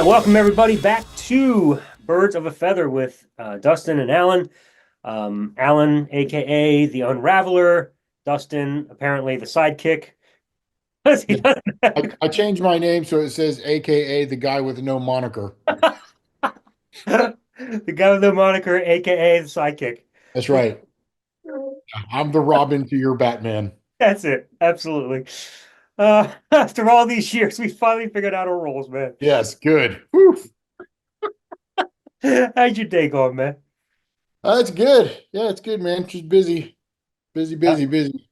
right, welcome everybody back to Birds of a Feather with Dustin and Alan. Alan, aka the Unraveler, Dustin, apparently the sidekick. He Yeah. doesn't I changed my name so it says AKA the guy with no moniker. the guy with the moniker, aka the sidekick. That's right. I'm the Robin to your Batman. That's it, absolutely. After all these years, we finally figured out our roles, man. Yes, good. Whew. How's your day going, man? That's good. Yeah, it's good, man. Just busy, busy, Uh, busy, busy.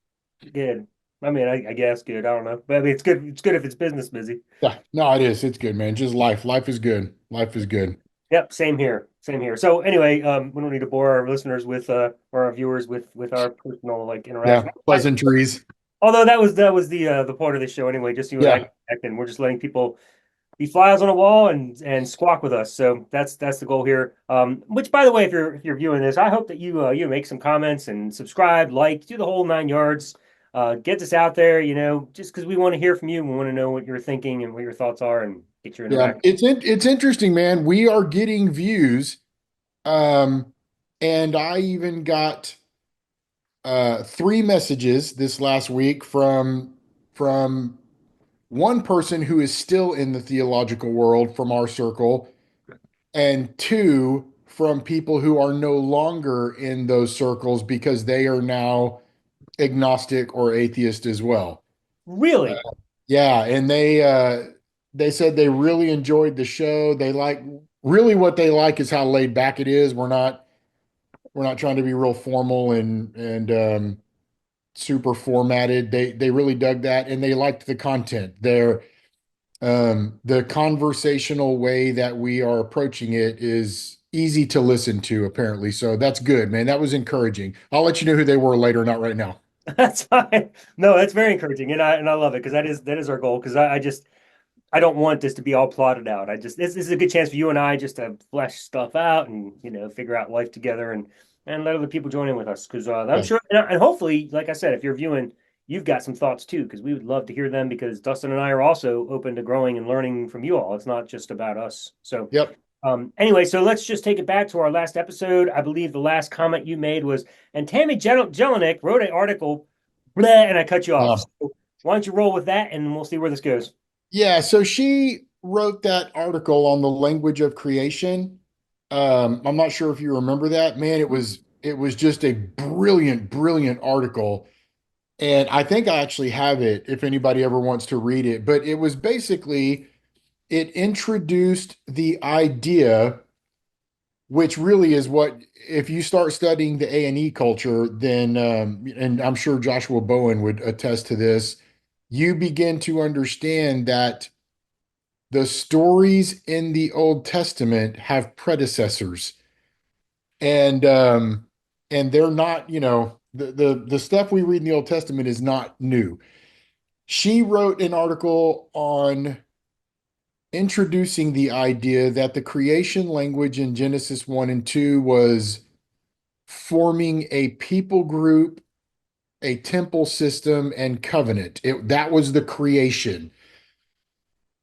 Good. I mean, I guess good. I don't know, but I mean, it's good. It's good if it's business busy. Yeah, no, it is. It's good, man. Just life. Life is good. Life is good. Yep, same here. Same here. So anyway, we don't need to bore our listeners with or our viewers with our personal like Yeah, interaction. pleasantries. Although that was the point of the show anyway, just you and I Yeah, connect, and we're just letting people be flies on a wall and squawk with us. So that's the goal here. Which by the way, if you're viewing this, I hope that you make some comments and subscribe, like, do the whole nine yards. Get this out there, just because we want to hear from you. We want to know what you're thinking and what your thoughts are, and get your yeah. interaction. It's interesting, man. We are getting views. Um, and I even got three messages this last week from one person who is still in the theological world from our circle, and two from people who are no longer in those circles because they are now agnostic or atheist as well. Really? Yeah, and they said they really enjoyed the show. They like really what they like is how laid back it is. We're not trying to be real formal and super formatted. They really dug that and they liked the content. The conversational way that we are approaching it is easy to listen to, apparently. So that's good, man. That was encouraging. I'll let you know who they were later, not right now. That's fine. No, that's very encouraging, and I love it because that is our goal. Because I don't want this to be all plotted out. This is a good chance for you and I just to flesh stuff out and figure out life together and let other people join in with us. Because I'm Yeah. sure and hopefully, like I said, if you're viewing, you've got some thoughts too. Because we would love to hear them. Because Dustin and I are also open to growing and learning from you all. It's not just about us. So Yep. anyway, so let's just take it back to our last episode. I believe the last comment you made was, and Tammy Jelinek wrote an article, blah, and I cut you off. Uh, So why don't you roll with that, and we'll see where this goes. yeah. So she wrote that article on the language of creation. I'm not sure if you remember that. Man, it was just a brilliant, brilliant article. And I think I actually have it if anybody ever wants to read it. But it was basically, it introduced the idea, which really is what, if you start studying the A&E culture, then, and I'm sure Joshua Bowen would attest to this, you begin to understand that the stories in the Old Testament have predecessors. And, and they're not, the stuff we read in the Old Testament is not new. She wrote an article on introducing the idea that the creation language in Genesis 1 and 2 was forming a people group, a temple system, and covenant. That was the creation.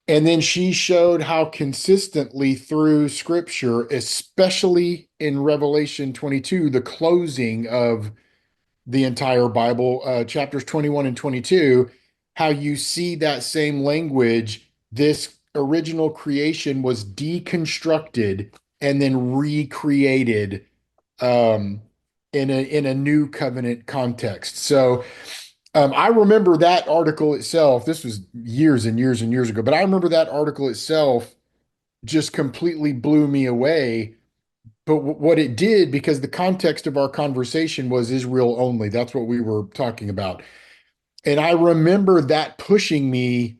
And then she showed how consistently through scripture, especially in Revelation 22, the closing of the entire Bible, chapters 21 and 22, how you see that same language. This original creation was deconstructed and then recreated um, in a new covenant context. So I remember that article itself. This was years and years and years ago, but I remember that article itself just completely blew me away. But what it did, because the context of our conversation was Israel only, that's what we were talking about. And I remember that pushing me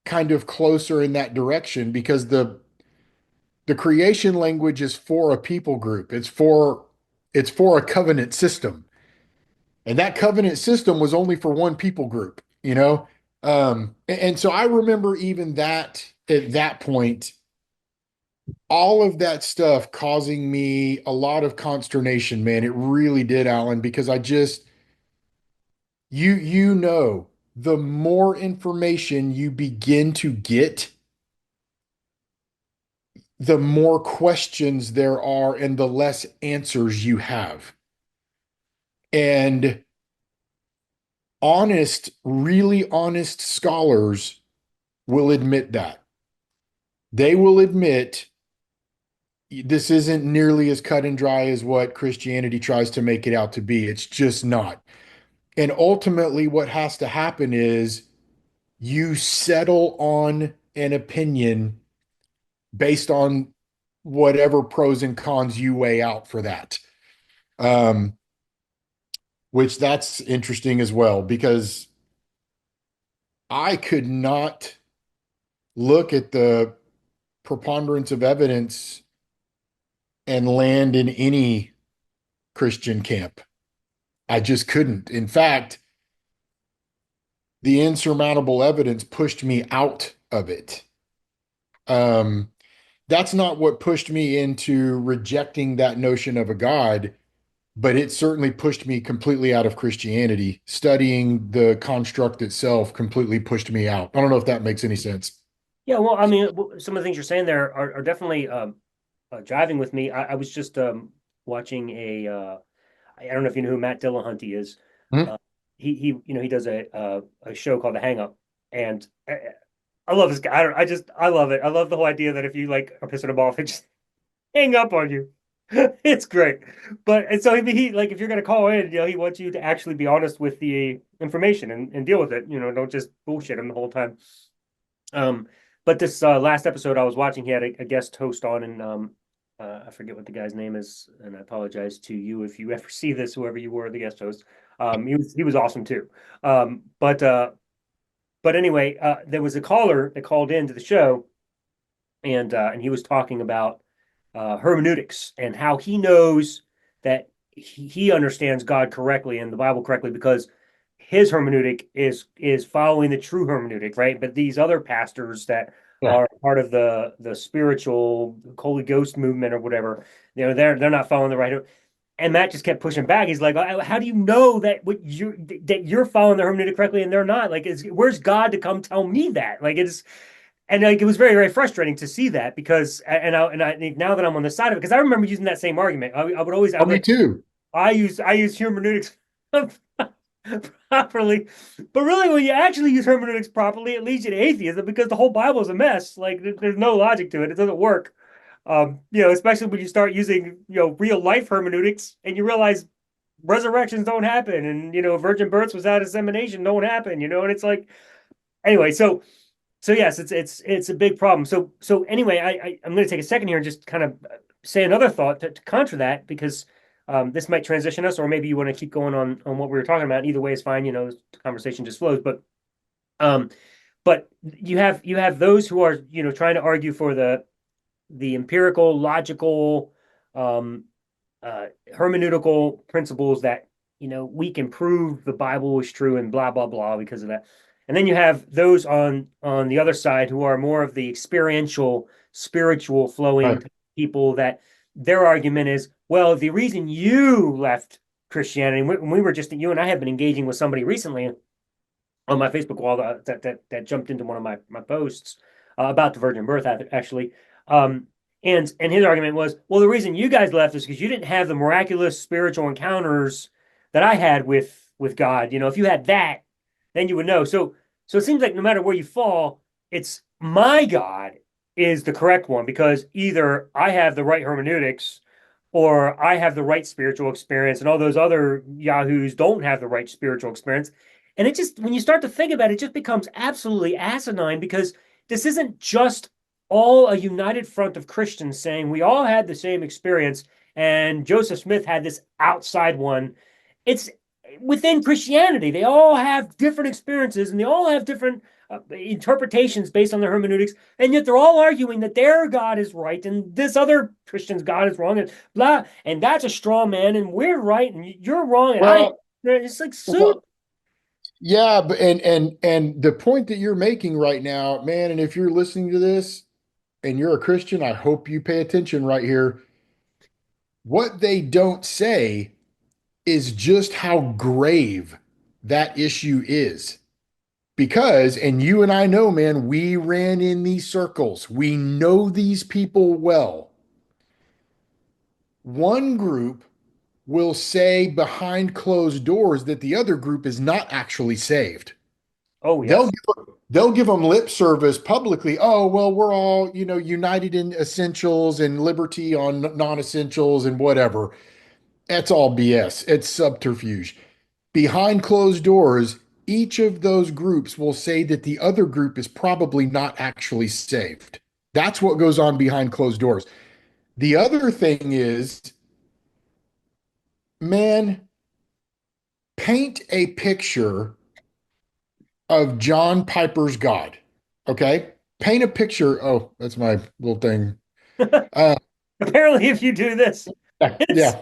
kind of closer in that direction because the creation language is for a people group. It's for a covenant system. And that covenant system was only for one people group, you know? And so I remember even that at that point, all of that stuff causing me a lot of consternation, man. It really did, Alan, because the more information you begin to get, the more questions there are and the less answers you have. And honest, really honest scholars will admit that. They will admit this isn't nearly as cut and dry as what Christianity tries to make it out to be. It's just not. And ultimately, what has to happen is you settle on an opinion based on whatever pros and cons you weigh out for that. Um, which that's interesting as well, because I could not look at the preponderance of evidence and land in any Christian camp. I just couldn't. In fact, the insurmountable evidence pushed me out of it. Um, that's not what pushed me into rejecting that notion of a God, but it certainly pushed me completely out of Christianity. Studying the construct itself completely pushed me out. I don't know if that makes any sense. Yeah, well, I mean, some of the things you're saying there are definitely driving with me. I was just watching I don't know if you know who Matt Dillahunty is. Hmm? Uh, he does a show called The Hang Up, and I love this guy. I love it. I love the whole idea that if you like are pissing him off, it just hang up on you. It's great. But and so he like if you're gonna call in, he wants you to actually be honest with the information and deal with it. Don't just bullshit him the whole time. Um, but this last episode I was watching, he had a guest host on, and I forget what the guy's name is, and I apologize to you if you ever see this, whoever you were, the guest host. He was awesome too. But anyway, there was a caller that called into the show, and he was talking about hermeneutics and how he knows that he understands God correctly and the Bible correctly because his hermeneutic is following the true hermeneutic, right? But these other pastors that Yeah. are part of the spiritual Holy Ghost movement or whatever, they're not following the right. And Matt just kept pushing back. He's like, "How do you know that you're following the hermeneutic correctly and they're not? Like, where's God to come tell me that? Like, it's and like it was very very frustrating to see that because and I now that I'm on the side of it because I remember using that same argument. I would always Oh, I'm me like too. I use hermeneutics properly, but really when you actually use hermeneutics properly, it leads you to atheism because the whole Bible is a mess. Like there's no logic to it. It doesn't work. Especially when you start using real life hermeneutics and you realize resurrections don't happen and virgin births without insemination don't happen. And it's like anyway. So yes, it's a big problem. So anyway, I'm going to take a second here and just kind of say another thought to counter that because this might transition us, or maybe you want to keep going on what we were talking about. Either way is fine. The conversation just flows. Um, but you have those who are trying to argue for the empirical, logical, um, hermeneutical principles that we can prove the Bible is true and blah blah blah because of that. And then you have those on the other side who are more of the experiential, spiritual flowing Right. people that their argument is, well, the reason you left Christianity, when we were just you and I have been engaging with somebody recently on my Facebook wall that jumped into one of my posts about the virgin birth actually. Um, and his argument was, well, the reason you guys left is because you didn't have the miraculous spiritual encounters that I had with God. If you had that, then you would know. So it seems like no matter where you fall, it's my God is the correct one because either I have the right hermeneutics or I have the right spiritual experience, and all those other yahoos don't have the right spiritual experience. And it just, when you start to think about it, it just becomes absolutely asinine because this isn't just all a united front of Christians saying we all had the same experience and Joseph Smith had this outside one. It's within Christianity. They all have different experiences and they all have different interpretations based on their hermeneutics. And yet they're all arguing that their God is right and this other Christian's God is wrong and blah. And that's a straw man and we're right and you're wrong. And Well, it's like soup. well, yeah, but and the point that you're making right now, man, and if you're listening to this and you're a Christian, I hope you pay attention right here. What they don't say is just how grave that issue is. Because, and you and I know, man, we ran in these circles. We know these people well. One group will say behind closed doors that the other group is not actually saved. Oh, They'll yes. they'll give them lip service publicly. Oh, well, we're all, united in essentials and liberty on non-essentials and whatever. That's all BS. It's subterfuge. Behind closed doors, each of those groups will say that the other group is probably not actually saved. That's what goes on behind closed doors. The other thing is, man, paint a picture of John Piper's God. Okay? Paint a picture. Oh, that's my little thing. Uh, Apparently, if you do this, yeah, it's yeah.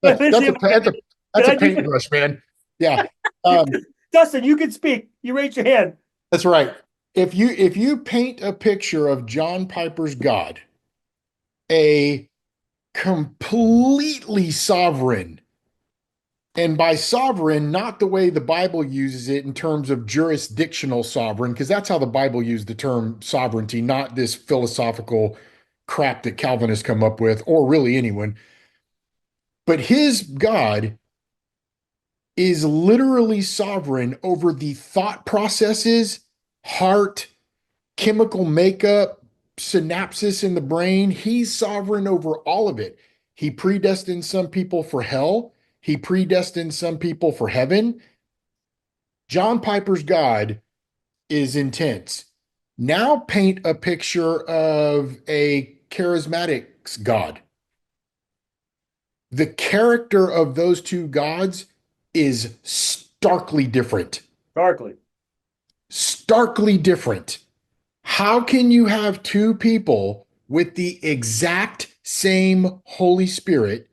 let me see That's if a I that's a can that's a I do it. paintbrush, man. Yeah. Um, Dustin, you can speak. You raise your hand. that's right. If you paint a picture of John Piper's God, a completely sovereign, and by sovereign, not the way the Bible uses it in terms of jurisdictional sovereign, because that's how the Bible used the term sovereignty, not this philosophical crap that Calvinists come up with, or really anyone. But his God is literally sovereign over the thought processes, heart, chemical makeup, synapses in the brain. He's sovereign over all of it. He predestined some people for hell, he predestined some people for heaven. John Piper's God is intense. Now paint a picture of a charismatic's God. The character of those two gods is starkly different. Darkly. Starkly different. How can you have two people with the exact same Holy Spirit,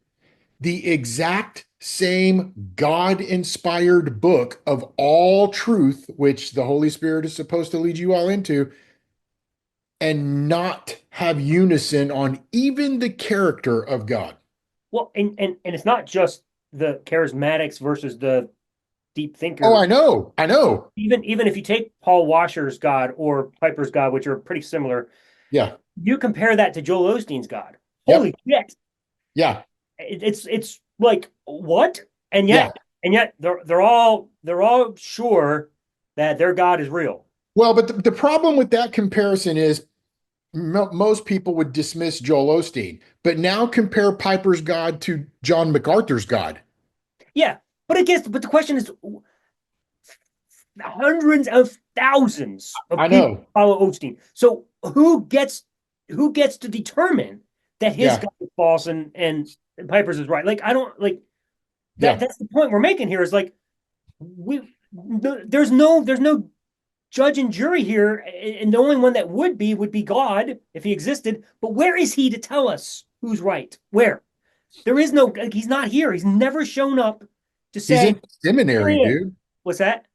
the exact same God inspired book of all truth, which the Holy Spirit is supposed to lead you all into, and not have unison on even the character of God? Well, and it's not just the charismatics versus the deep Oh, thinker. I know. I know. Even if you take Paul Washer's God or Piper's God, which are pretty similar, Yeah. you compare that to Joel Osteen's God. Holy Yep. shit! Yeah. It's like what? And Yeah. yet they're all sure that their God is real. Well, but the problem with that comparison is most people would dismiss Joel Osteen, but now compare Piper's God to John MacArthur's God. Yeah, but the question is, hundreds of thousands of I people know. follow Osteen. So who gets to determine that his Yeah. God is false and Piper's is right? Like I don't like that. Yeah. That's the point we're making here. Is like we there's no judge and jury here, and the only one that would be God if he existed. But where is he to tell us who's right? Where? There is no. Like, he's not here. He's never shown up to He's say, in seminary, "Hey, dude. what's that?"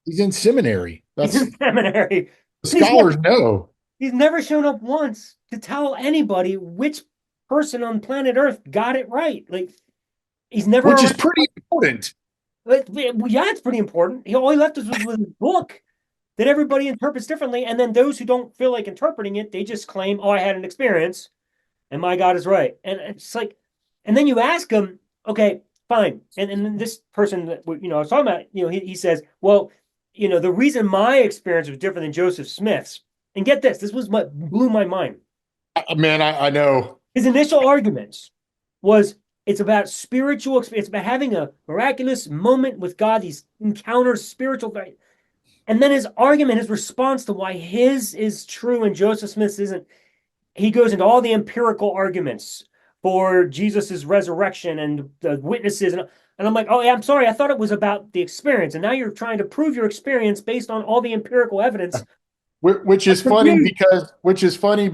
He's in seminary. He's That's in seminary. the And he's never scholars know, he's never shown up once to tell anybody which person on planet Earth got it right. Like he's never which is around. pretty important. Like, well, yeah, it's pretty important. All he left us was with his book that everybody interprets differently, and then those who don't feel like interpreting it, they just claim, "Oh, I had an experience, and my God is right." And it's like, and then you ask him, "Okay, fine," and then this person that I was talking about, he says, "Well, the reason my experience was different than Joseph Smith's." And get this, this was what blew my mind. Man, I know. His initial arguments was it's about spiritual experience, it's about having a miraculous moment with God, these encounters, spiritual. And then his argument, his response to why his is true and Joseph Smith's isn't, he goes into all the empirical arguments for Jesus's resurrection and the witnesses. And I'm like, oh, yeah, I'm sorry. I thought it was about the experience. And now you're trying to prove your experience based on all the empirical evidence. Which I'm is funny confused.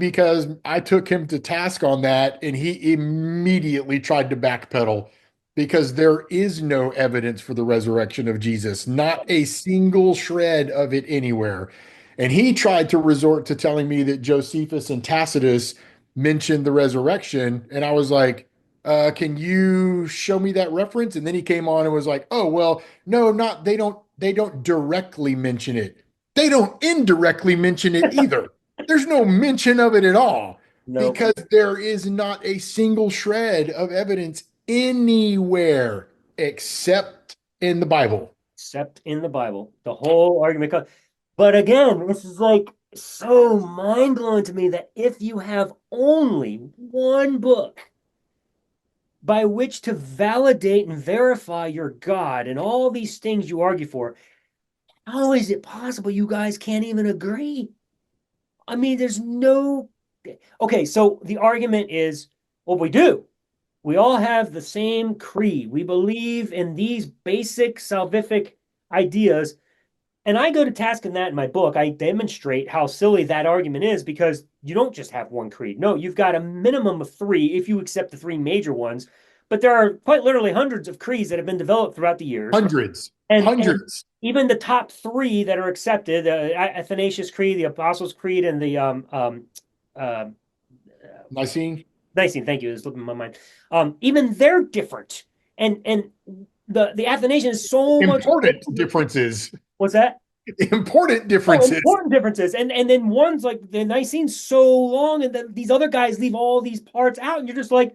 because I took him to task on that and he immediately tried to backpedal because there is no evidence for the resurrection of Jesus, not a single shred of it anywhere. And he tried to resort to telling me that Josephus and Tacitus mentioned the resurrection. And I was like, can you show me that reference? And then he came on and was like, oh, well, no, not they don't directly mention it. they don't indirectly mention it either. There's no mention of it at all No, because there is not a single shred of evidence anywhere except in the Bible. except in the Bible. The whole argument comes. But again, this is like so mind blowing to me that if you have only one book by which to validate and verify your God and all these things you argue for, how is it possible you guys can't even agree? I mean, there's no. Okay, so the argument is, well, we do. We all have the same creed. We believe in these basic salvific ideas. And I go to task in that in my book. I demonstrate how silly that argument is because you don't just have one creed. No, you've got a minimum of three if you accept the three major ones. But there are quite literally hundreds of creeds that have been developed throughout the years. Hundreds, And hundreds. even the top three that are accepted, Athanasius Creed, the Apostles' Creed, and the uh, Nicene, Nicene, thank you, is slipping my mind. Even they're different. And the Athanasian is so much. important differences, What's that? important Oh, differences. important differences. And then one's like the Nicene's so long, and then these other guys leave all these parts out, and you're just like,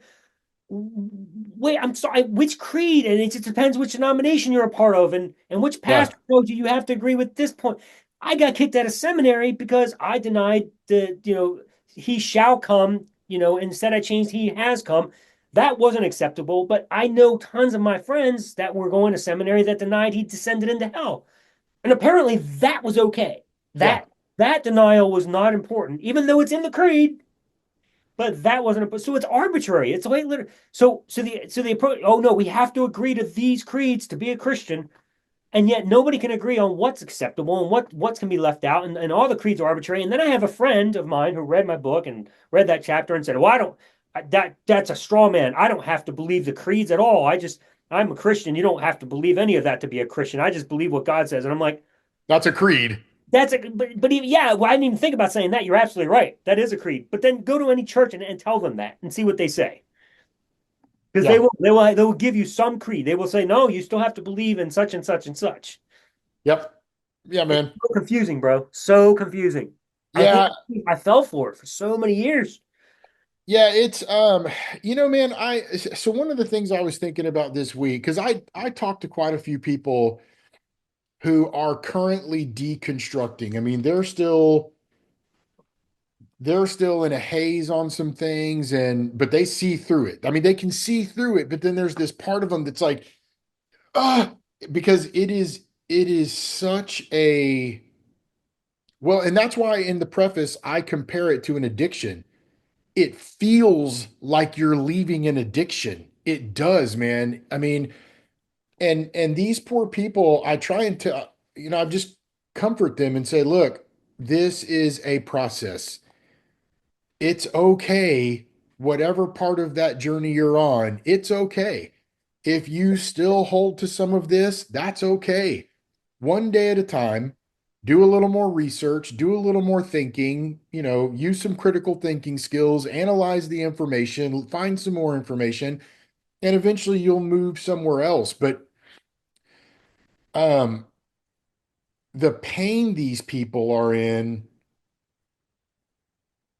wait, I'm sorry, which creed? And it just depends which denomination you're a part of, and which Yeah, pastor told you you have to agree with this point. I got kicked out of seminary because I denied he shall come, instead I changed he has come. That wasn't acceptable, but I know tons of my friends that were going to seminary that denied he descended into hell. And apparently that was okay. yeah, That denial was not important, even though it's in the creed. But that wasn't so it's arbitrary. It's like literally so the approach. Oh no, we have to agree to these creeds to be a Christian, and yet nobody can agree on what's acceptable and what can be left out, and all the creeds are arbitrary. And then I have a friend of mine who read my book and read that chapter and said, "Well, I don't that's a straw man. I don't have to believe the creeds at all. I'm a Christian. You don't have to believe any of that to be a Christian. I just believe what God says." And I'm like, that's a creed. but even, yeah, well, I didn't even think about saying that. You're absolutely right. That is a creed. But then go to any church and tell them that and see what they say. Because Yeah, they will give you some creed. They will say, no, you still have to believe in such and such and such. yep, yeah, It's man. so confusing, bro. So confusing. I hate Yeah, I fell for it for so many years. yeah, it's man, I so one of the things I was thinking about this week, because I talked to quite a few people who are currently deconstructing. I mean, they're still in a haze on some things, but they see through it. I mean, they can see through it, but then there's this part of them that's like, ah, because it is such a well, and that's why in the preface I compare it to an addiction. It feels like you're leaving an addiction. It does, man. I mean, and these poor people, I try and I just comfort them and say, look, this is a process. It's okay, whatever part of that journey you're on, it's okay. If you still hold to some of this, that's okay. One day at a time, do a little more research, do a little more thinking, use some critical thinking skills, analyze the information, find some more information, and eventually you'll move somewhere else. But um, the pain these people are in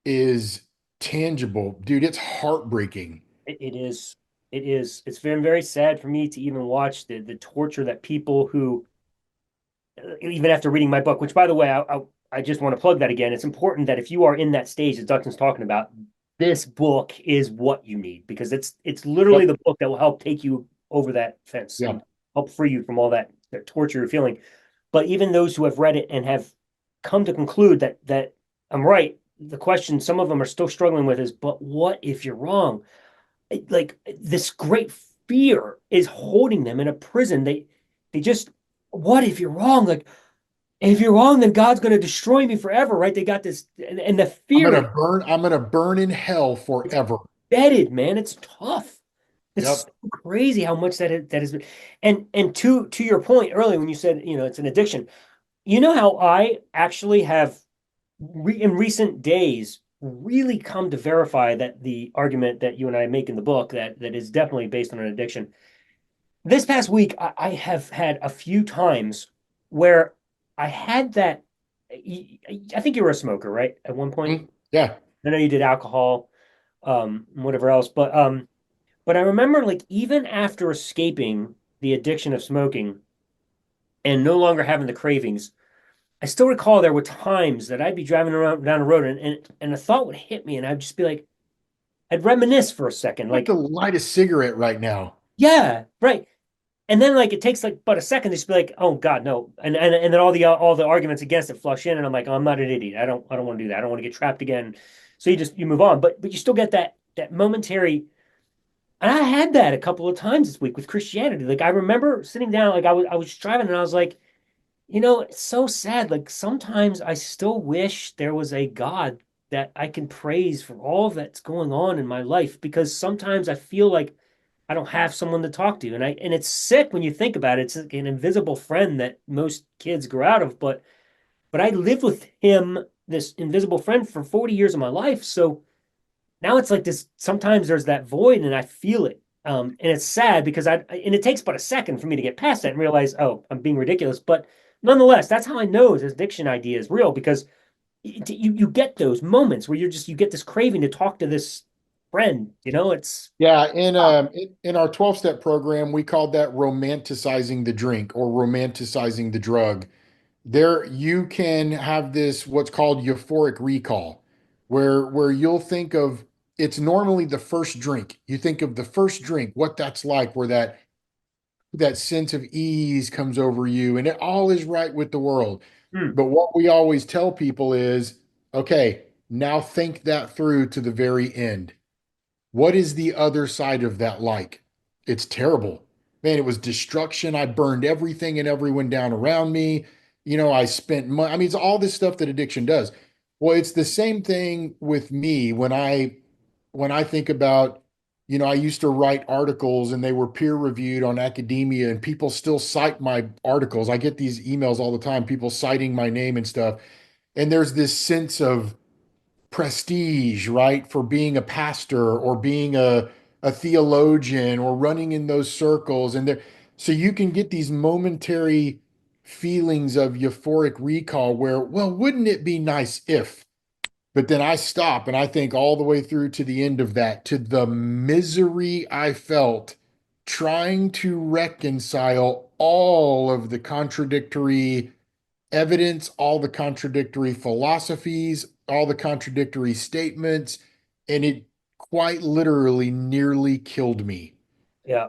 is tangible. Dude, it's heartbreaking. It is. It is. It's been very sad for me to even watch the torture that people who even after reading my book, which by the way, I just want to plug that again. It's important that if you are in that stage that Dustin's talking about, this book is what you need because it's literally Yep. the book that will help take you over that fence Yeah. and help free you from all that torture you're feeling. But even those who have read it and have come to conclude that I'm right, the question some of them are still struggling with is, but what if you're wrong? Like this great fear is holding them in a prison. They just what if you're wrong? Like if you're wrong, then God's going to destroy me forever, right? They got this, and the fear is I'm gonna burn in hell it's forever. embedded, man. It's tough. It's Yep. so crazy how much that has been. And to your point earlier when you said it's an addiction. You know how I actually have in recent days really come to verify that the argument that you and I make in the book that is definitely based on an addiction. This past week, I have had a few times where I had that. I think you were a smoker, right? At one point, Mm, yeah. I know you did alcohol, and whatever else, but I remember like even after escaping the addiction of smoking and no longer having the cravings, I still recall there were times that I'd be driving around down the road and a thought would hit me and I'd just be like, I'd reminisce for a second, Like to like, light a cigarette right now. yeah, right. And then like it takes like but a second to just be like, oh God, no. And then all the arguments against it flush in and I'm like, oh, I'm not an idiot. I don't want to do that. I don't want to get trapped again. So you move on. But you still get that momentary. And I had that a couple of times this week with Christianity. Like I remember sitting down, like I was driving and I was like, it's so sad. Like sometimes I still wish there was a God that I can praise for all that's going on in my life because sometimes I feel like I don't have someone to talk to. And it's sick when you think about it. It's like an invisible friend that most kids grow out of, but I lived with him, this invisible friend, for 40 years of my life. So now it's like this sometimes there's that void and I feel it. And it's sad because and it takes but a second for me to get past that and realize, oh, I'm being ridiculous. But nonetheless, that's how I know this addiction idea is real because you get those moments where you get this craving to talk to this friend. It's Yeah, in our 12-step program, we called that romanticizing the drink or romanticizing the drug. There you can have this what's called euphoric recall, where you'll think of it's normally the first drink. You think of the first drink, what that's like, where that sense of ease comes over you and it all is right with the world. hmm, But what we always tell people is, okay, now think that through to the very end. What is the other side of that like? It's terrible. Man, it was destruction. I burned everything and everyone down around me. I spent money. I mean, it's all this stuff that addiction does. Well, it's the same thing with me when I think about, I used to write articles and they were peer reviewed on academia and people still cite my articles. I get these emails all the time, people citing my name and stuff. And there's this sense of prestige, right? For being a pastor or being a theologian or running in those circles. So you can get these momentary feelings of euphoric recall where, well, wouldn't it be nice if? But then I stop and I think all the way through to the end of that, to the misery I felt trying to reconcile all of the contradictory evidence, all the contradictory philosophies, all the contradictory statements, and it quite literally nearly killed me. yeah.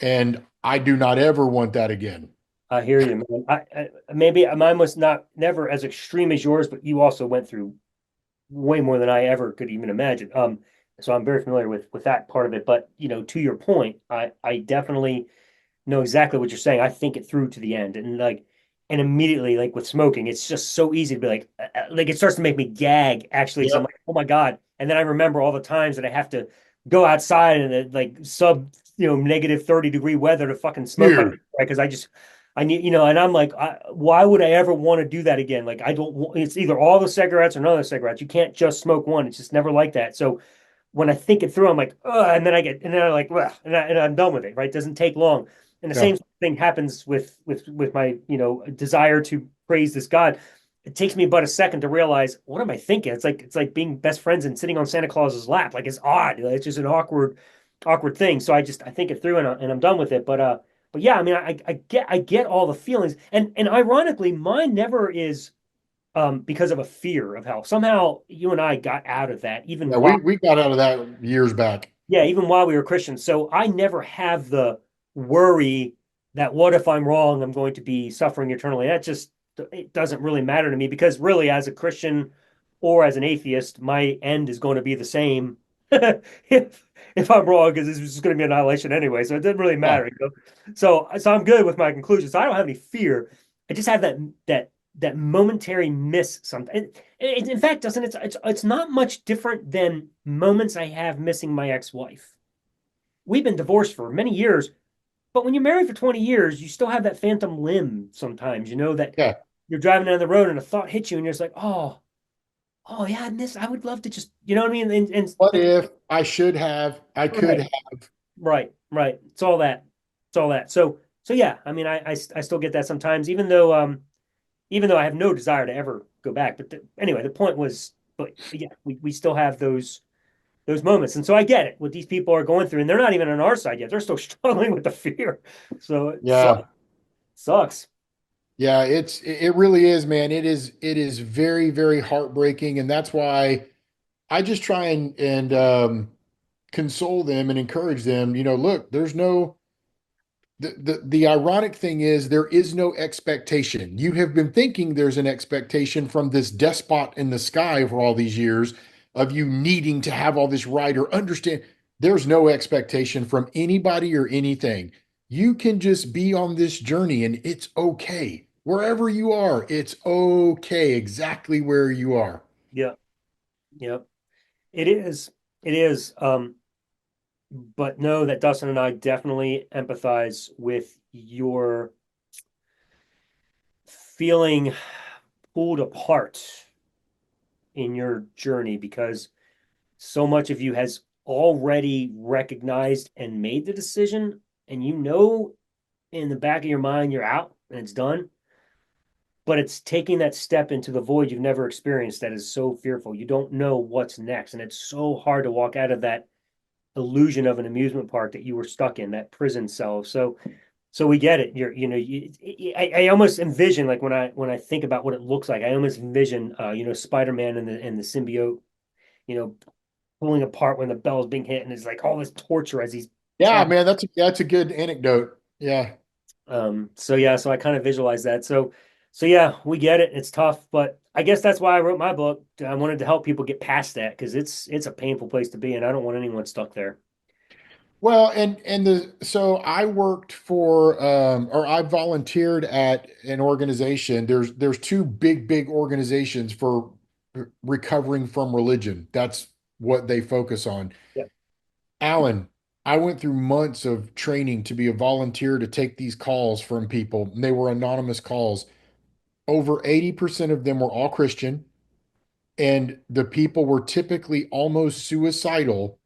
And I do not ever want that again. I hear you, man. Maybe mine was not never as extreme as yours, but you also went through way more than I ever could even imagine. So I'm very familiar with that part of it. But to your point, I definitely know exactly what you're saying. I think it through to the end, and immediately, like with smoking, it's just so easy to be like it starts to make me gag actually, because I'm Yep. like, oh my God, and then I remember all the times that I have to go outside in like sub negative 30-degree weather to fucking smoke my Here. right because I need and I'm like, why would I ever want to do that again? Like I don't. It's either all the cigarettes or none of the cigarettes. You can't just smoke one. It's just never like that. So when I think it through, I'm like, ugh, and then I like, ugh, and I'm done with it. Right? It doesn't take long. And the Yeah. same thing happens with my desire to praise this God. It takes me but a second to realize what am I thinking. It's like being best friends and sitting on Santa Claus's lap. Like it's odd. It's just an awkward thing. So I think it through and I'm done with it. But yeah, I mean I get all the feelings and ironically mine never is because of a fear of hell. Somehow you and I got out of that even Yeah, while we got out of that years back. yeah, even while we were Christians. So I never have the worry that what if I'm wrong, I'm going to be suffering eternally. That just it doesn't really matter to me because really as a Christian or as an atheist, my end is going to be the same if I'm wrong because this is just going to be annihilation anyway. So it doesn't really Yeah. matter. So I'm good with my conclusion. So I don't have any fear. I just have that momentary miss something. In fact, doesn't it's not much different than moments I have missing my ex-wife. We've been divorced for many years, but when you're married for 20 years, you still have that phantom limb sometimes, that Yeah. you're driving down the road and a thought hits you and you're just like, oh yeah, I would love to just, you know what I mean? What if I should have, I could Right, have. right. It's all that. It's all that. So yeah, I mean, I still get that sometimes, even though, even though I have no desire to ever go back. But anyway, the point was, but yeah, we still have those moments. And so I get it what these people are going through, and they're not even on our side yet. They're still struggling with the fear. So it Yeah. sucks. Yeah, it really is, man. It is very, very heartbreaking. And that's why I just try and console them and encourage them. Look, there's no the ironic thing is there is no expectation. You have been thinking there's an expectation from this despot in the sky for all these years of you needing to have all this right or understand. There's no expectation from anybody or anything. You can just be on this journey and it's okay. Wherever you are, it's okay exactly where you are. Yeah, yeah. It is. It is. But no, that Dustin and I definitely empathize with your feeling pulled apart in your journey because so much of you has already recognized and made the decision, and you know in the back of your mind you're out and it's done. But it's taking that step into the void you've never experienced that is so fearful. You don't know what's next. And it's so hard to walk out of that illusion of an amusement park that you were stuck in, that prison cell. So we get it. I almost envision like when I think about what it looks like, I almost envision Spider-Man and the symbiote, you know, pulling apart when the bell's being hit, and it's like all this torture as he's Yeah, trying. man, that's a good anecdote. Yeah. So yeah, so I kind of visualize that. So yeah, we get it. It's tough, but I guess that's why I wrote my book. I wanted to help people get past that because it's a painful place to be, and I don't want anyone stuck there. Well, and the so I worked for or I volunteered at an organization. There's two big organizations for recovering from religion. That's what they focus on. Yeah, Alan, I went through months of training to be a volunteer to take these calls from people, and they were anonymous calls. Over 80% of them were all Christian, and the people were typically almost suicidal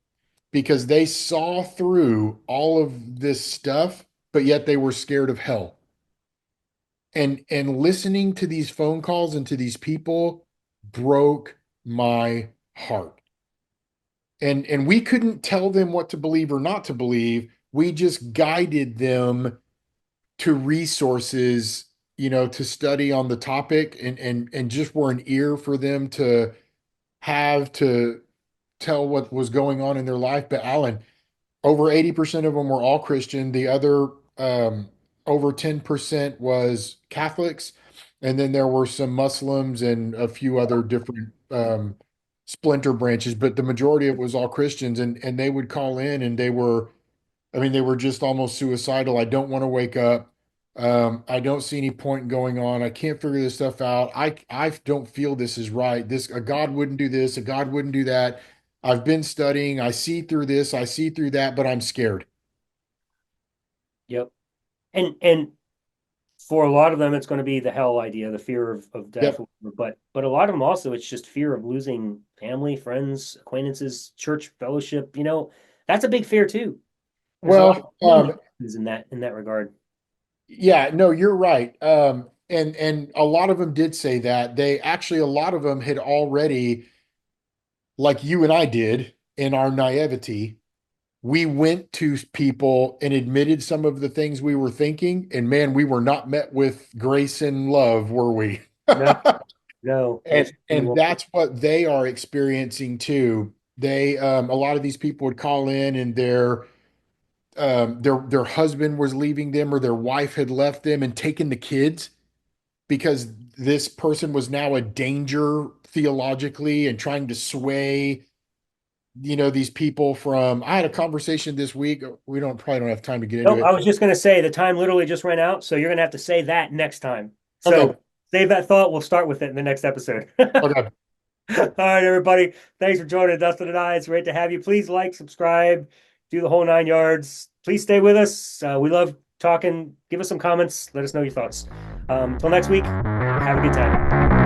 because they saw through all of this stuff, but yet they were scared of hell. And listening to these phone calls and to these people broke my heart. And we couldn't tell them what to believe or not to believe. We just guided them to resources, to study on the topic and just were an ear for them to have to tell what was going on in their life. But Alan, over 80% of them were all Christian. The other over 10% was Catholics. And then there were some Muslims and a few other different splinter branches, but the majority of it was all Christians. And they would call in and they were just almost suicidal. I don't want to wake up. I don't see any point in going on. I can't figure this stuff out. I don't feel this is right. This a God wouldn't do this. A God wouldn't do that. I've been studying. I see through this. I see through that, but I'm scared. yep. And for a lot of them, it's going to be the hell idea, the fear of death. Yep. But a lot of them also, it's just fear of losing family, friends, acquaintances, church fellowship. That's a big fear too. There's a lot of Well, limitations in that regard. yeah, no, you're right. And a lot of them did say that. They actually, a lot of them had already, like you and I did in our naivety, we went to people and admitted some of the things we were thinking, and man, we were not met with grace and love, were we? No, no, And most certainly and won't. that's what they are experiencing too. They a lot of these people would call in and their husband was leaving them or their wife had left them and taken the kids because this person was now a danger theologically and trying to sway these people from. I had a conversation this week. We don't have time to get into Nope, I it. was just going to say the time literally just ran out, so you're going to have to say that next time. Okay. So save that thought. We'll start with it in the next episode. All Okay. right, everybody. Thanks for joining Dustin and I. It's great to have you. Please like, subscribe, do the whole 9 yards. Please stay with us. We love talking. Give us some comments. Let us know your thoughts. Until next week, have a good time.